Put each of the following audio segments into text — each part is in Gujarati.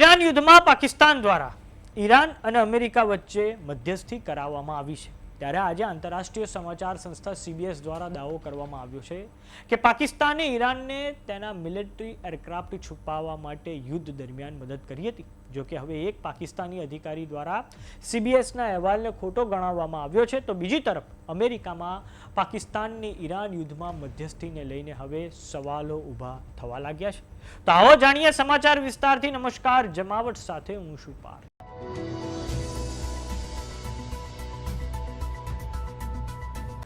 ઈરાન યુદ્ધમાં પાકિસ્તાન દ્વારા ઈરાન અને અમેરિકા વચ્ચે મધ્યસ્થી કરાવવામાં આવી છે ત્યારે આજે આંતરરાષ્ટ્રીય સમાચાર સંસ્થા CBS દ્વારા દાવો કરવામાં આવ્યો છે કે પાકિસ્તાને ઈરાનને તેના મિલિટરી એરક્રાફ્ટ છુપાવવા માટે યુદ્ધ દરમિયાન મદદ કરી હતી જો કે હવે એક પાકિસ્તાની અધિકારી દ્વારા CBSના અહેવાલને ખોટો ગણાવવામાં આવ્યો છે તો બીજી તરફ અમેરિકામાં પાકિસ્તાનની ઈરાન યુદ્ધમાં મધ્યસ્થીને લઈને હવે સવાલો ઊભા થવા લાગ્યા છે તો આવો જાણીએ સમાચાર વિસ્તારથી નમસ્કાર જમાવટ સાથે હું છું પાર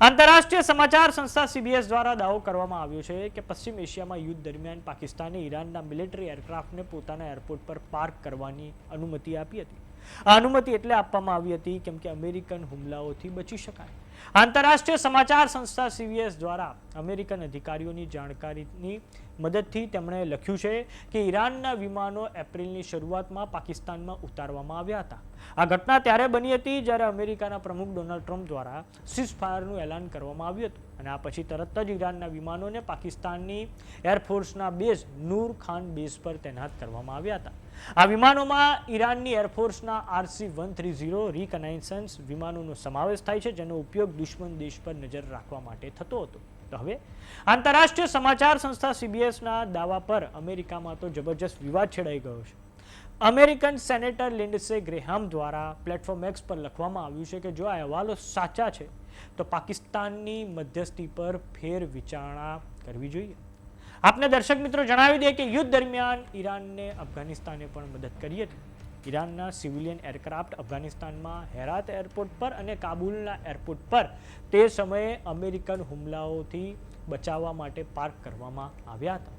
આંતરરાષ્ટ્રીય સમાચાર સંસ્થા CBS દ્વારા દાવો કરવામાં આવ્યો છે કે પશ્ચિમ એશિયામાં યુદ્ધ દરમિયાન પાકિસ્તાને ઈરાનના મિલિટરી એરક્રાફ્ટને પોતાના એરપોર્ટ પર પાર્ક કરવાની અનુમતિ આપી હતી આ અનુમતિ એટલે આપવામાં આવી હતી કેમ કે અમેરિકન હુમલાઓથી બચી શકાય આંતરરાષ્ટ્રીય સમાચાર સંસ્થા CBS દ્વારા અમેરિકન અધિકારીઓની જાણકારીની મદદથી તેમણે લખ્યું છે કે ઈરાનના વિમાનો એપ્રિલની શરૂઆતમાં પાકિસ્તાનમાં ઉતારવામાં આવ્યા હતા આ ઘટના ત્યારે બની હતી જ્યારે અમેરિકાના પ્રમુખ ડોનાલ્ડ ટ્રમ્પ દ્વારા સીઝફાયરનું એલાન કરવામાં આવ્યું હતું અને આ પછી તરત જ ઈરાનના વિમાનોને પાકિસ્તાનની એરફોર્સના બેઝ નૂર ખાન બેઝ પર તૈનાત કરવામાં આવ્યા હતા આ વિમાનોમાં ઈરાનની એરફોર્સના RC-130 રિકનાઇસન્સ વિમાનોનો સમાવેશ થાય છે જેનો ઉપયોગ દુશ્મન દેશ પર નજર રાખવા માટે થતો હતો તો હવે આંતરરાષ્ટ્રીય સમાચાર સંસ્થા CBSના દાવા પર અમેરિકામાં તો જબરજસ્ત વિવાદ છેડાઈ ગયો છે અમેરિકન સેનેટર લિન્ડસે ગ્રેહામ દ્વારા પ્લેટફોર્મ X પર લખવામાં આવ્યું છે કે જો આ અહેવાલો સાચા છે તો પાકિસ્તાનની મધ્યસ્થી પર ફેર વિચારણા કરવી જોઈએ આપને દર્શક મિત્રો જણાવી દે કે યુદ્ધ દરમિયાન ઈરાનને અફઘાનિસ્તાને પણ મદદ કરી હતી ઈરાનના સિવિલિયન એરક્રાફ્ટ અફઘાનિસ્તાનમાં હેરાત એરપોર્ટ પર અને કાબુલના એરપોર્ટ પર તે સમયે અમેરિકન હુમલાઓથી બચાવવા માટે પાર્ક કરવામાં આવ્યા હતા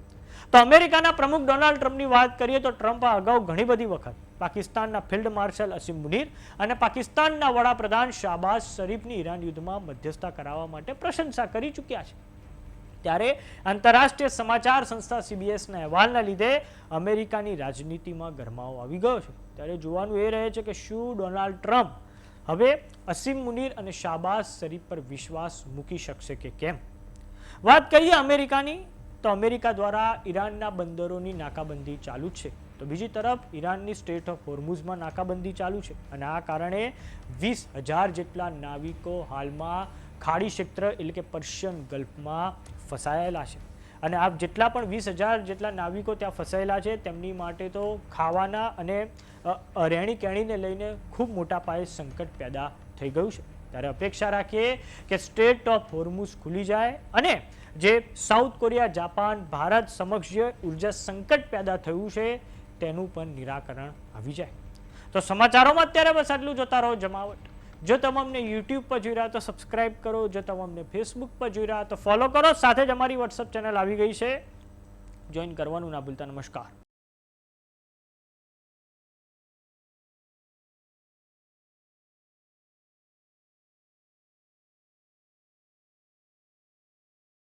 તો અમેરિકાના પ્રમુખ ડોનાલ્ડ ટ્રમ્પની વાત કરીએ તો ટ્રમ્પ અગાઉ ઘણી બધી વખત પાકિસ્તાનના ફિલ્ડ માર્શલ અસીમ મુનીર અને પાકિસ્તાનના વડાપ્રધાન શાહબાઝ શરીફની ઈરાન યુદ્ધમાં મધ્યસ્થતા કરાવવા માટે પ્રશંસા કરી ચૂક્યા છે ત્યારે આંતરરાષ્ટ્રીય સમાચાર સંસ્થા CBSના અહેવાલના લીધે અમેરિકાની રાજનીતિમાં ગરમાવો આવી ગયો છે ત્યારે જોવાનું એ રહે છે કે શું ડોનાલ્ડ ટ્રમ્પ હવે અસીમ મુનીર અને શાહબાઝ શરીફ પર વિશ્વાસ મૂકી શકશે કે કેમ વાત કરીએ અમેરિકાની તો અમેરિકા દ્વારા ઈરાનના બંદરોની નાકાબંધી ચાલુ છે તો બીજી તરફ ઈરાનની સ્ટ્રેટ ઓફ હોર્મુઝમાં નાકાબંધી ચાલુ છે અને આ કારણે 20,000 જેટલા નાવિકો હાલમાં ખાડી ક્ષેત્ર એટલે કે પર્શિયન ગલ્ફમાં ફસાયેલા છે અને આ જેટલા પણ 20,000 જેટલા નાવિકો ત્યાં ફસાયેલા છે તેમની માટે તો ખાવાના અને રહેણી કહેણીને લઈને ખૂબ મોટા પાયે સંકટ પેદા થઈ ગયું છે ત્યારે અપેક્ષા રાખીએ કે સ્ટ્રેટ ઓફ હોર્મુઝ ખુલી જાય અને જે સાઉથ કોરિયા જાપાન ભારત સમક્ષ જે ઉર્જા સંકટ પેદા થયું છે તેનું પણ નિરાકરણ આવી જાય તો સમાચારોમાં અત્યારે બસ આટલું જોતા રહો જમાવટ જો તમે અમને YouTube પર જોઈ રહ્યા તો સબસ્ક્રાઇબ કરો જો તમે અમને Facebook પર જોઈ રહ્યા તો ફોલો કરો સાથે જ અમારી WhatsApp ચેનલ આવી ગઈ છે જોઈન કરવાનું ના ભૂલતા નમસ્કાર